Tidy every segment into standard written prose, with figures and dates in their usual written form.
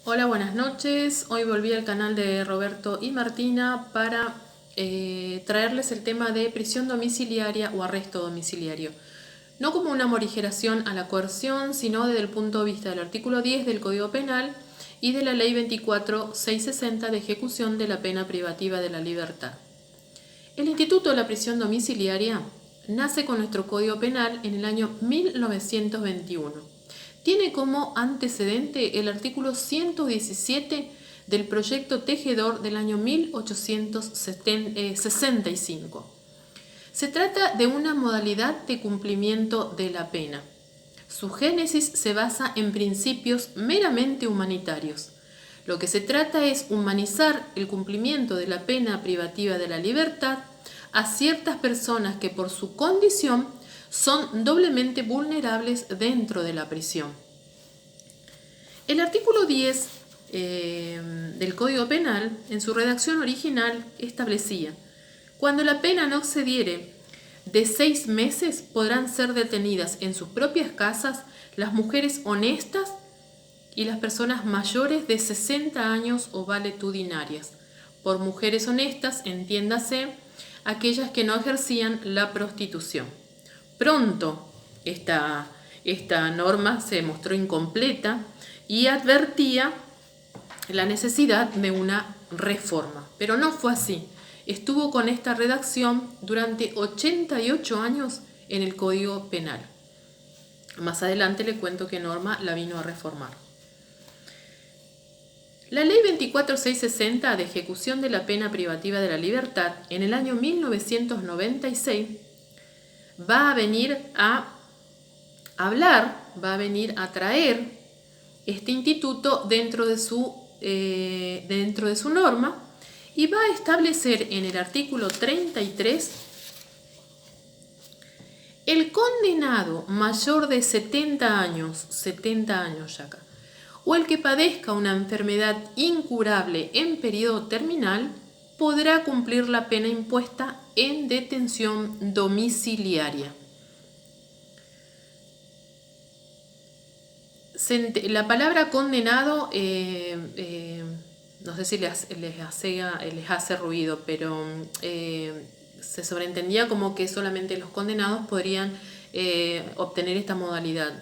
Hola, buenas noches. Hoy volví al canal de Roberto y Martina para traerles el tema de prisión domiciliaria o arresto domiciliario. No como una morigeración a la coerción, sino desde el punto de vista del artículo 10 del Código Penal y de la Ley 24.660 de ejecución de la pena privativa de la libertad. El Instituto de la Prisión Domiciliaria nace con nuestro Código Penal en el año 1921. Tiene como antecedente el artículo 117 del proyecto Tejedor del año 1865. Se trata de una modalidad de cumplimiento de la pena. Su génesis se basa en principios meramente humanitarios. Lo que se trata es humanizar el cumplimiento de la pena privativa de la libertad a ciertas personas que por su condición son doblemente vulnerables dentro de la prisión. El artículo 10 del Código Penal, en su redacción original, establecía: cuando la pena no excediere de 6 meses, podrán ser detenidas en sus propias casas las mujeres honestas y las personas mayores de 60 años o valetudinarias. Por mujeres honestas, entiéndase aquellas que no ejercían la prostitución. Pronto esta norma se mostró incompleta y advertía la necesidad de una reforma, pero no fue así. Estuvo con esta redacción durante 88 años en el Código Penal. Más adelante le cuento qué norma la vino a reformar. La Ley 24.660 de ejecución de la pena privativa de la libertad en el año 1996 va a venir a hablar, va a venir a traer este instituto dentro de su norma y va a establecer en el artículo 33: el condenado mayor de 70 años ya acá, o el que padezca una enfermedad incurable en periodo terminal, podrá cumplir la pena impuesta en detención domiciliaria. La palabra condenado, no sé si les hace ruido, pero se sobreentendía como que solamente los condenados podrían obtener esta modalidad,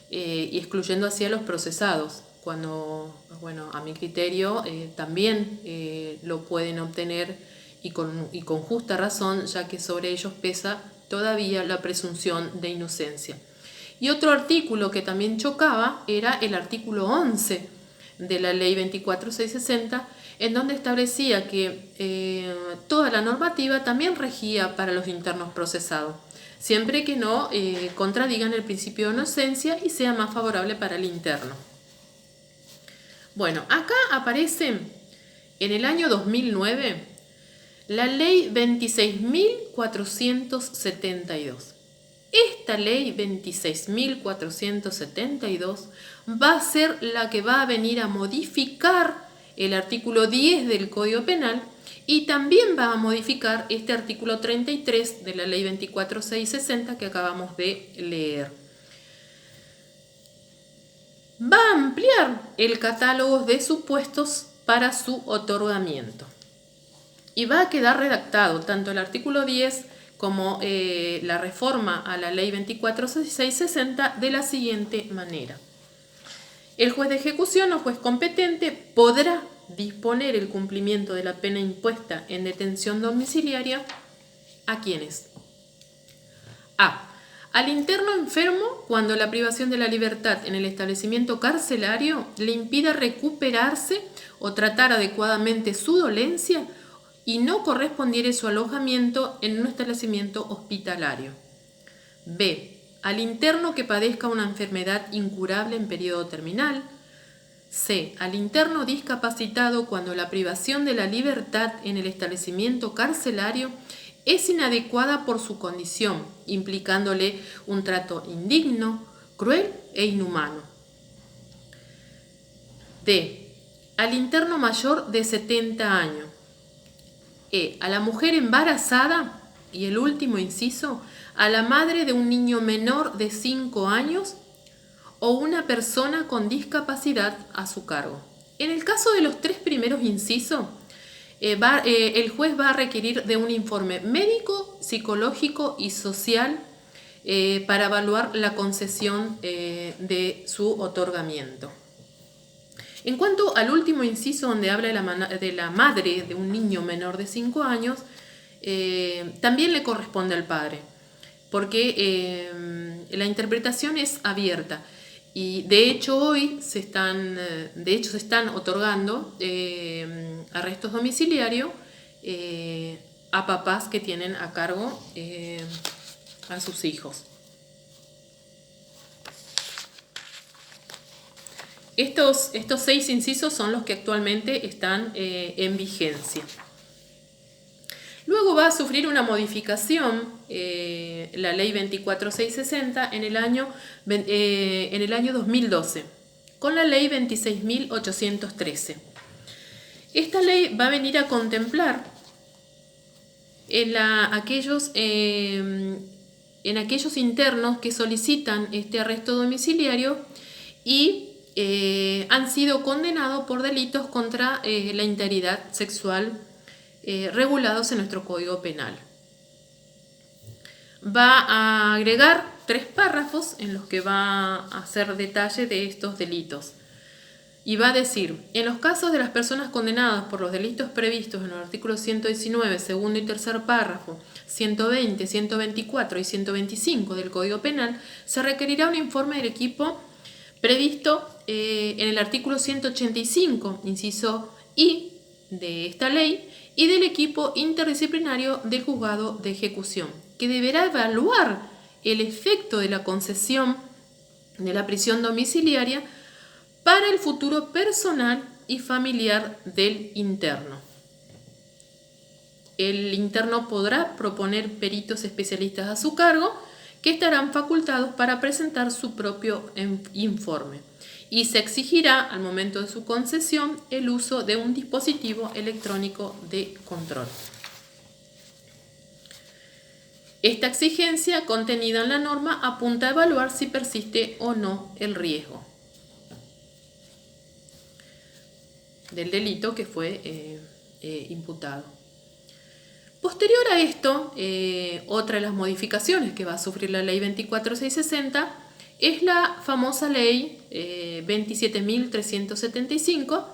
y excluyendo así a los procesados, cuando, bueno, a mi criterio también lo pueden obtener y con justa razón, ya que sobre ellos pesa todavía la presunción de inocencia. Y otro artículo que también chocaba era el artículo 11 de la Ley 24.660, en donde establecía que toda la normativa también regía para los internos procesados, siempre que no contradigan el principio de inocencia y sea más favorable para el interno. Bueno, acá aparece en el año 2009 la Ley 26.472. Esta ley 26.472 va a ser la que va a venir a modificar el artículo 10 del Código Penal y también va a modificar este artículo 33 de la ley 24.660 que acabamos de leer. Va a ampliar el catálogo de supuestos para su otorgamiento y va a quedar redactado tanto el artículo 10 como la reforma a la ley 24.660 de la siguiente manera: el juez de ejecución o juez competente podrá disponer el cumplimiento de la pena impuesta en detención domiciliaria a quienes: a. al interno enfermo cuando la privación de la libertad en el establecimiento carcelario le impida recuperarse o tratar adecuadamente su dolencia y no correspondiere su alojamiento en un establecimiento hospitalario. B. al interno que padezca una enfermedad incurable en periodo terminal. C. al interno discapacitado cuando la privación de la libertad en el establecimiento carcelario es inadecuada por su condición, implicándole un trato indigno, cruel e inhumano. D. al interno mayor de 70 años. E. a la mujer embarazada. Y el último inciso: a la madre de un niño menor de 5 años o una persona con discapacidad a su cargo. En el caso de los 3 primeros incisos, el juez va a requerir de un informe médico, psicológico y social para evaluar la concesión de su otorgamiento. En cuanto al último inciso, donde habla de la madre de un niño menor de 5 años, también le corresponde al padre, porque la interpretación es abierta. Y de hecho hoy se están otorgando arrestos domiciliarios a papás que tienen a cargo a sus hijos. Estos 6 incisos son los que actualmente están en vigencia. Luego va a sufrir una modificación la ley 24660 en el año 2012, con la ley 26.813. Esta ley va a venir a contemplar en aquellos internos que solicitan este arresto domiciliario y han sido condenados por delitos contra la integridad sexual regulados en nuestro Código Penal. Va a agregar 3 párrafos en los que va a hacer detalle de estos delitos. Y va a decir, en los casos de las personas condenadas por los delitos previstos en los artículos 119, segundo y tercer párrafo, 120, 124 y 125 del Código Penal, se requerirá un informe del equipo previsto en el artículo 185, inciso I de esta ley, y del equipo interdisciplinario del juzgado de ejecución, que deberá evaluar el efecto de la concesión de la prisión domiciliaria para el futuro personal y familiar del interno. El interno podrá proponer peritos especialistas a su cargo que estarán facultados para presentar su propio informe, y se exigirá al momento de su concesión el uso de un dispositivo electrónico de control. Esta exigencia contenida en la norma apunta a evaluar si persiste o no el riesgo del delito que fue imputado. Posterior a esto, otra de las modificaciones que va a sufrir la ley 24660 es la famosa ley 27.375,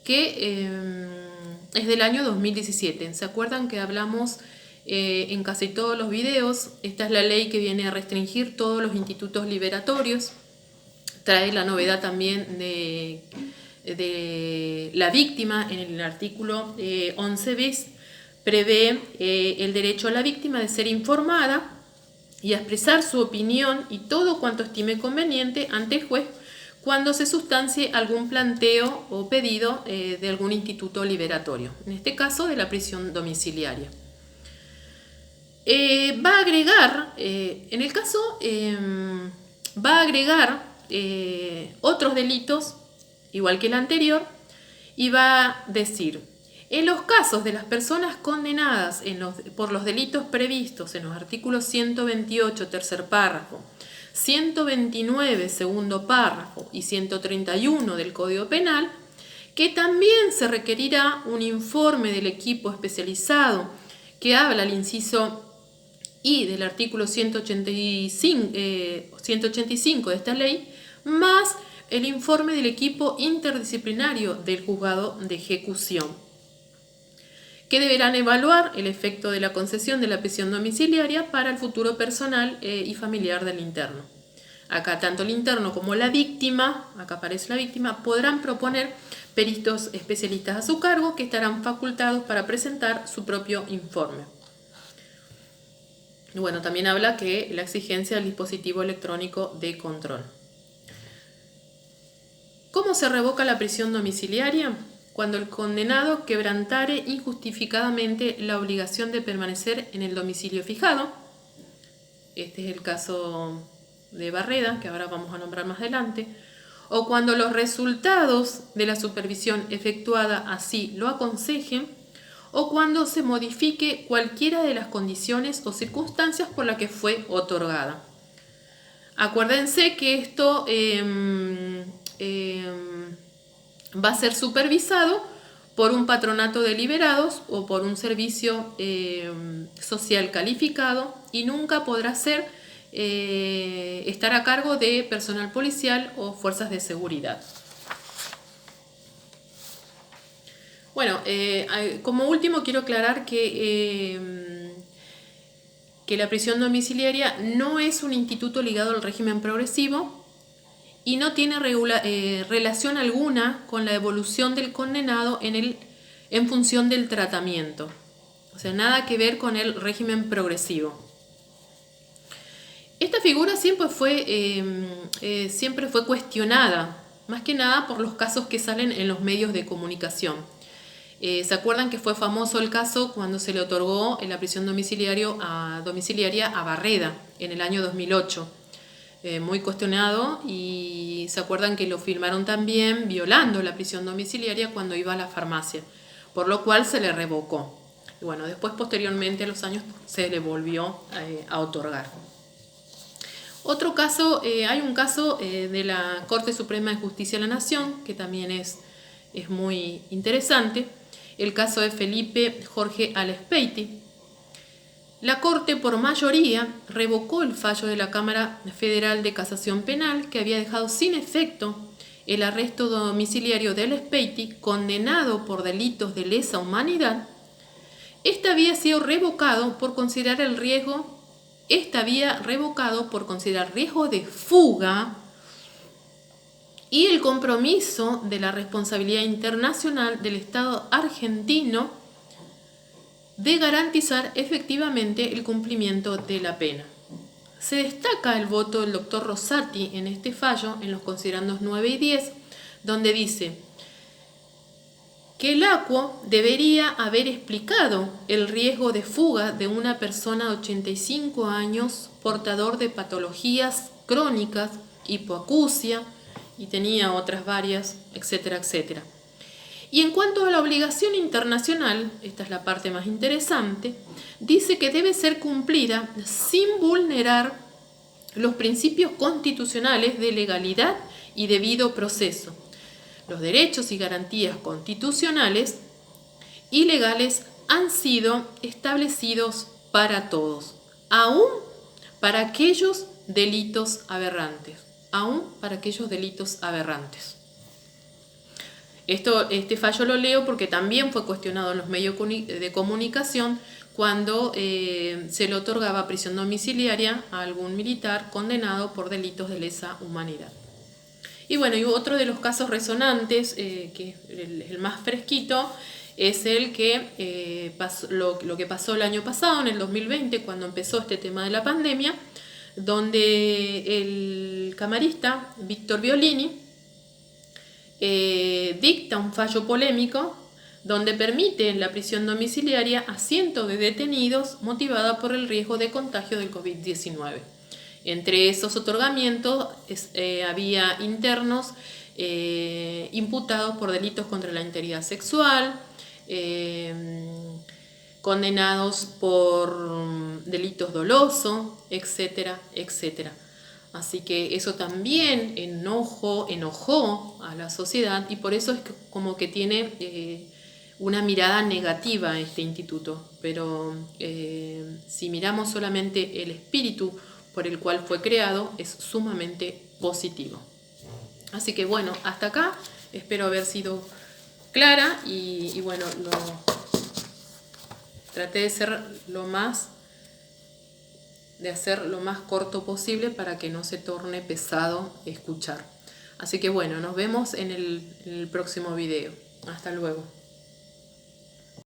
que es del año 2017. ¿Se acuerdan que hablamos en casi todos los videos? Esta es la ley que viene a restringir todos los institutos liberatorios. Trae la novedad también de la víctima. En el artículo 11 bis prevé el derecho a la víctima de ser informada y a expresar su opinión y todo cuanto estime conveniente ante el juez cuando se sustancie algún planteo o pedido de algún instituto liberatorio, en este caso de la prisión domiciliaria. Va a agregar, va a agregar otros delitos, igual que el anterior, y va a decir: en los casos de las personas condenadas por los delitos previstos en los artículos 128, tercer párrafo, 129, segundo párrafo y 131 del Código Penal, que también se requerirá un informe del equipo especializado que habla al inciso I del artículo 185 de esta ley, más el informe del equipo interdisciplinario del juzgado de ejecución, que deberán evaluar el efecto de la concesión de la prisión domiciliaria para el futuro personal y familiar del interno. Acá tanto el interno como la víctima, acá aparece la víctima, podrán proponer peritos especialistas a su cargo que estarán facultados para presentar su propio informe. Y bueno, también habla que la exigencia del dispositivo electrónico de control. ¿Cómo se revoca la prisión domiciliaria? Cuando el condenado quebrantare injustificadamente la obligación de permanecer en el domicilio fijado. Este es el caso de Barreda, que ahora vamos a nombrar más adelante. O cuando los resultados de la supervisión efectuada así lo aconsejen, o cuando se modifique cualquiera de las condiciones o circunstancias por las que fue otorgada. Acuérdense que esto va a ser supervisado por un patronato de liberados o por un servicio social calificado y nunca podrá estar a cargo de personal policial o fuerzas de seguridad. Bueno, como último quiero aclarar que la prisión domiciliaria no es un instituto ligado al régimen progresivo y no tiene relación alguna con la evolución del condenado en función del tratamiento. O sea, nada que ver con el régimen progresivo. Esta figura siempre fue cuestionada, más que nada por los casos que salen en los medios de comunicación. ¿Se acuerdan que fue famoso el caso cuando se le otorgó la prisión domiciliaria a Barreda en el año 2008? Muy cuestionado, y se acuerdan que lo filmaron también violando la prisión domiciliaria cuando iba a la farmacia, por lo cual se le revocó. Y bueno, después posteriormente a los años se le volvió a otorgar. Otro caso, hay un caso de la Corte Suprema de Justicia de la Nación que también es muy interesante. El caso de Felipe Jorge Alespeiti. La Corte, por mayoría, revocó el fallo de la Cámara Federal de Casación Penal que había dejado sin efecto el arresto domiciliario de Alespeiti, condenado por delitos de lesa humanidad. Este había revocado por considerar riesgo de fuga y el compromiso de la responsabilidad internacional del Estado argentino de garantizar efectivamente el cumplimiento de la pena. Se destaca el voto del doctor Rosati en este fallo, en los considerandos 9 y 10, donde dice que el ACUO debería haber explicado el riesgo de fuga de una persona de 85 años, portador de patologías crónicas, hipoacusia, y tenía otras varias, etcétera, etcétera. Y en cuanto a la obligación internacional, esta es la parte más interesante, dice que debe ser cumplida sin vulnerar los principios constitucionales de legalidad y debido proceso, los derechos y garantías constitucionales y legales han sido establecidos para todos, aún para aquellos delitos aberrantes. Este fallo lo leo porque también fue cuestionado en los medios de comunicación cuando se le otorgaba prisión domiciliaria a algún militar condenado por delitos de lesa humanidad. Y bueno, y otro de los casos resonantes, que el más fresquito, es el que lo que pasó el año pasado, en el 2020, cuando empezó este tema de la pandemia, donde el camarista Víctor Violini dicta un fallo polémico donde permite la prisión domiciliaria a cientos de detenidos motivada por el riesgo de contagio del COVID-19. Entre esos otorgamientos había internos imputados por delitos contra la integridad sexual, condenados por delitos dolosos, etcétera, etcétera. Así que eso también enojó a la sociedad, y por eso es como que tiene una mirada negativa a este instituto. Pero si miramos solamente el espíritu por el cual fue creado, es sumamente positivo. Así que bueno, hasta acá espero haber sido clara y bueno, traté de hacer lo más corto posible para que no se torne pesado escuchar. Así que bueno, nos vemos en el próximo video. Hasta luego.